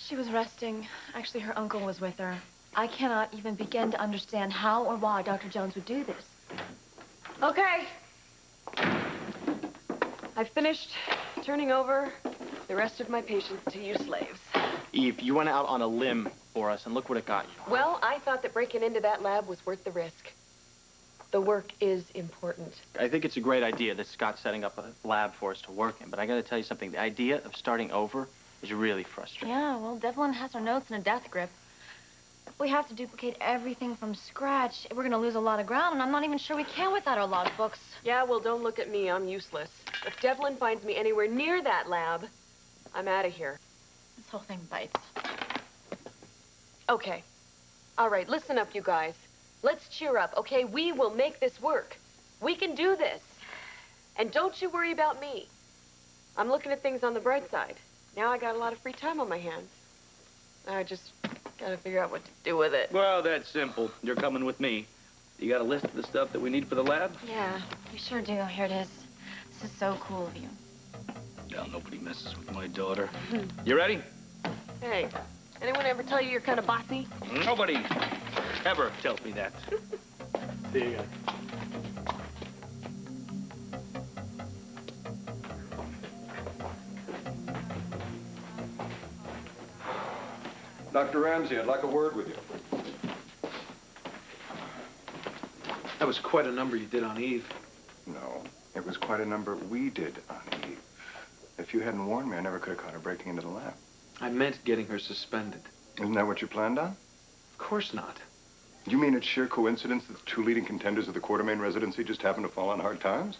She was resting. Actually, her uncle was with her. I cannot even begin to understand how or why Dr. Jones would do this. Okay. I've finished turning over the rest of my patients to you slaves. Eve, you went out on a limb for us, and look what it got you. Well, I thought that breaking into that lab was worth the risk. The work is important. I think it's a great idea that Scott's setting up a lab for us to work in, but I gotta tell you something. The idea of starting over is really frustrating. Yeah, well, Devlin has her notes in a death grip. If we have to duplicate everything from scratch, we're gonna lose a lot of ground, and I'm not even sure we can without our logbooks. Yeah, well, don't look at me. I'm useless. If Devlin finds me anywhere near that lab, I'm out of here. This whole thing bites. Okay. All right, listen up, you guys. Let's cheer up, okay? We will make this work. We can do this. And don't you worry about me. I'm looking at things on the bright side. Now I got a lot of free time on my hands. I just gotta figure out what to do with it. Well, that's simple. You're coming with me. You got a list of the stuff that we need for the lab? Yeah, we sure do. Here it is. This is so cool of you. Yeah, nobody messes with my daughter. You ready? Hey, anyone ever tell you you're kind of bossy? Nobody ever tells me that. See you guys. Dr. Ramsey, I'd like a word with you. That was quite a number you did on Eve. No, it was quite a number we did on Eve. If you hadn't warned me, I never could have caught her breaking into the lab. I meant getting her suspended. Isn't that what you planned on? Of course not. You mean it's sheer coincidence that the two leading contenders of the Quartermain residency just happened to fall on hard times?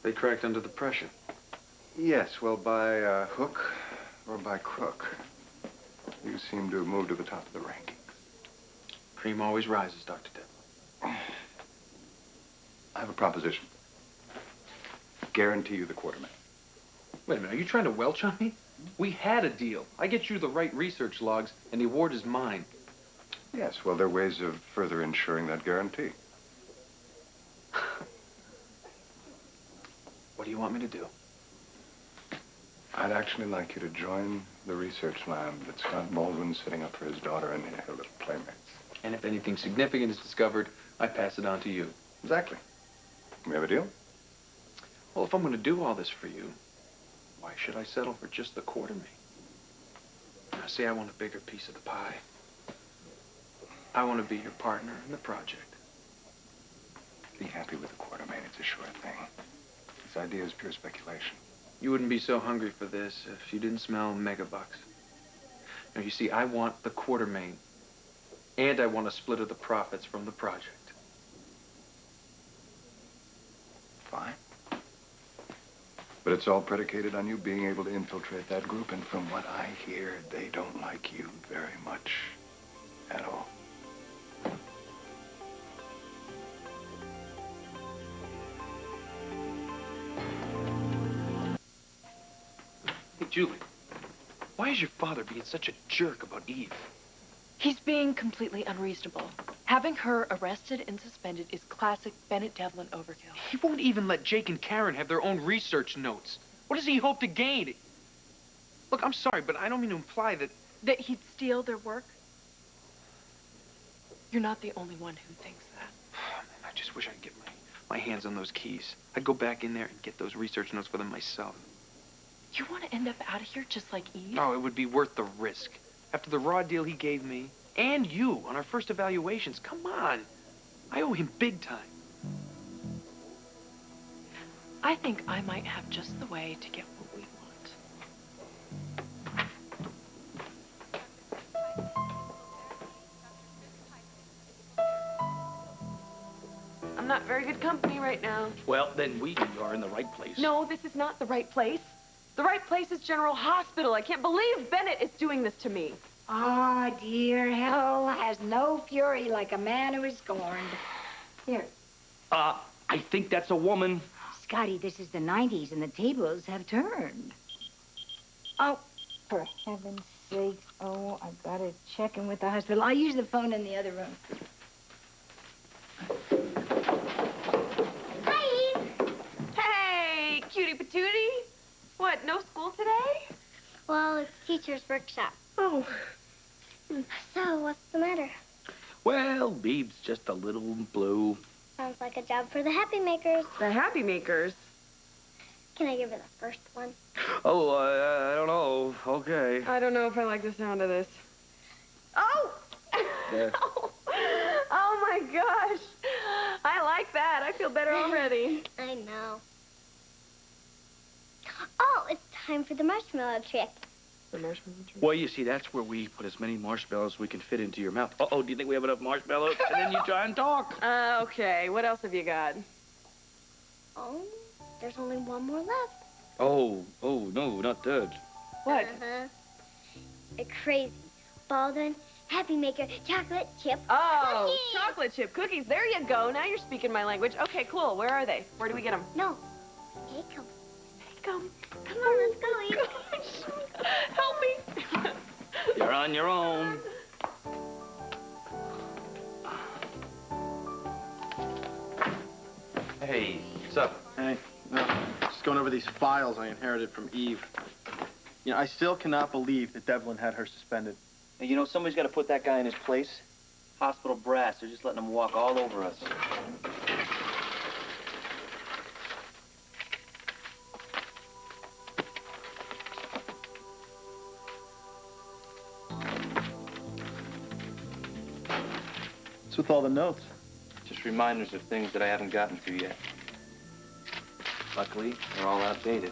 They cracked under the pressure. Yes, well, by hook or by crook. You seem to have moved to the top of the rankings. Cream always rises, Dr. Devlin. I have a proposition. Guarantee you the Quartermain. Wait a minute, are you trying to welch on me? We had a deal. I get you the right research logs, and the award is mine. Yes, well, there are ways of further ensuring that guarantee. What do you want me to do? I'd actually like you to join the research lab that Scott Baldwin's setting up for his daughter and her little playmates. And if anything significant is discovered, I pass it on to you. Exactly. We have a deal? Well, if I'm going to do all this for you, why should I settle for just the Quartermain? Now, see, I want a bigger piece of the pie. I want to be your partner in the project. Be happy with the Quartermain. It's a sure thing. This idea is pure speculation. You wouldn't be so hungry for this if you didn't smell megabucks. Now, you see, I want the Quartermain, and I want a split of the profits from the project. Fine. But it's all predicated on you being able to infiltrate that group, and from what I hear, they don't like you very much at all. Hey, Julie, why is your father being such a jerk about Eve? He's being completely unreasonable. Having her arrested and suspended is classic Bennett Devlin overkill. He won't even let Jake and Karen have their own research notes. What does he hope to gain? Look, I'm sorry, but I don't mean to imply that... That he'd steal their work? You're not the only one who thinks that. Oh, man, I just wish I could get my hands on those keys. I'd go back in there and get those research notes for them myself. You want to end up out of here just like Eve? Oh, it would be worth the risk. After the raw deal he gave me, and you, on our first evaluations. Come on. I owe him big time. I think I might have just the way to get what we want. I'm not very good company right now. Well, then we are in the right place. No, this is not the right place. The right place is General Hospital. I can't believe Bennett is doing this to me. Ah, dear, hell has no fury like a man who is scorned. Here. I think that's a woman. Scotty, this is the 90s and the tables have turned. Oh, for heaven's sakes. Oh, I've got to check in with the hospital. I'll use the phone in the other room. Hi! Hey, cutie patootie. What, no school today? Well, it's teacher's workshop. Oh. So, what's the matter? Well, Beeb's just a little blue. Sounds like a job for the Happy Makers. The Happy Makers. Can I give her the first one? Oh, I don't know. Okay. I don't know if I like the sound of this. Oh! Yeah. Oh my gosh. I like that. I feel better already. I know. Oh, it's time for the marshmallow trick. The marshmallow tree. Well, you see, that's where we put as many marshmallows as we can fit into your mouth. Uh-oh, do you think we have enough marshmallows? And then you try and talk. Okay. What else have you got? Oh, there's only one more left. Oh, no, not that. What? Uh-huh. A crazy Baldwin Happy Maker chocolate chip Oh, cookie. chocolate chip cookies. There you go. Now you're speaking my language. Okay, cool. Where are they? Where do we get them? No, take 'em. Take 'em. Come on, let's go eat. Gosh. Help me. You're on your own. Hey, what's up? Hey, just going over these files I inherited from Eve. You know, I still cannot believe that Devlin had her suspended. And you know, somebody's got to put that guy in his place. Hospital brass, they're just letting him walk all over us. What's with all the notes? Just reminders of things that I haven't gotten to yet. Luckily, they're all outdated.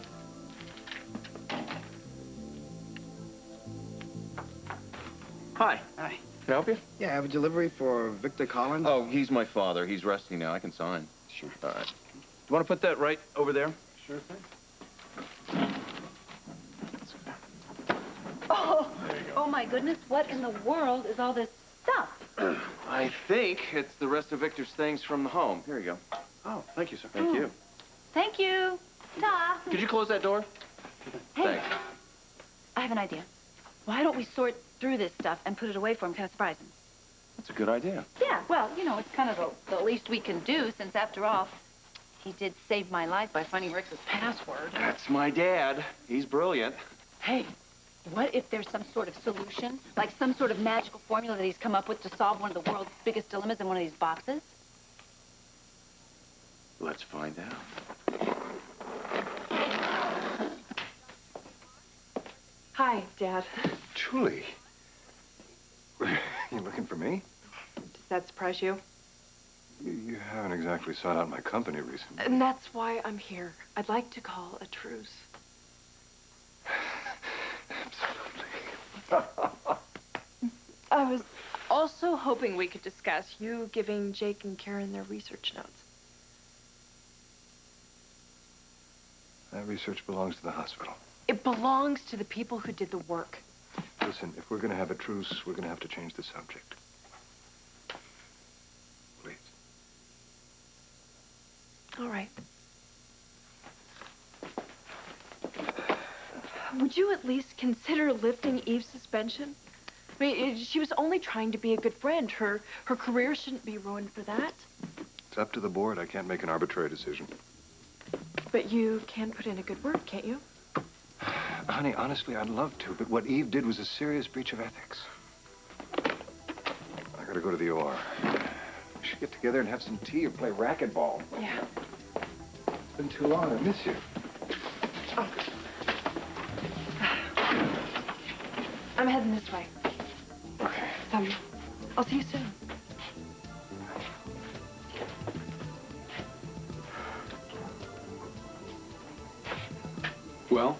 Hi. Hi. Can I help you? Yeah, I have a delivery for Victor Collins. Oh, he's my father. He's resting now. I can sign. Sure. All right. You want to put that right over there? Sure thing. Oh my goodness, what in the world is all this stuff? I think it's the rest of Victor's things from the home. Here you go. Oh, thank you, sir. Thank you. Thank you. Ta. Could you close that door? Hey, Thanks. I have an idea. Why don't we sort through this stuff and put it away for him, kind of surprise him? That's a good idea. Yeah, well, you know, it's kind of the least we can do, since after all, he did save my life by finding Rex's password. That's my dad. He's brilliant. Hey, what if there's some sort of solution, like some sort of magical formula that he's come up with to solve one of the world's biggest dilemmas in one of these boxes? Let's find out. Hi, Dad. Julie. You looking for me? Does that surprise you? You haven't exactly sought out my company recently. And that's why I'm here. I'd like to call a truce. Absolutely. I was also hoping we could discuss you giving Jake and Karen their research notes. That research belongs to the hospital. It belongs to the people who did the work. Listen, if we're going to have a truce, we're going to have to change the subject. Please. All right. Would you at least consider lifting Eve's suspension? I mean, she was only trying to be a good friend. Her career shouldn't be ruined for that. It's up to the board. I can't make an arbitrary decision. But you can put in a good word, can't you? Honey, honestly, I'd love to, but what Eve did was a serious breach of ethics. I gotta go to the OR. We should get together and have some tea or play racquetball. Yeah. It's been too long. I miss you. Oh. I'm heading this way. Okay. I'll see you soon. Well,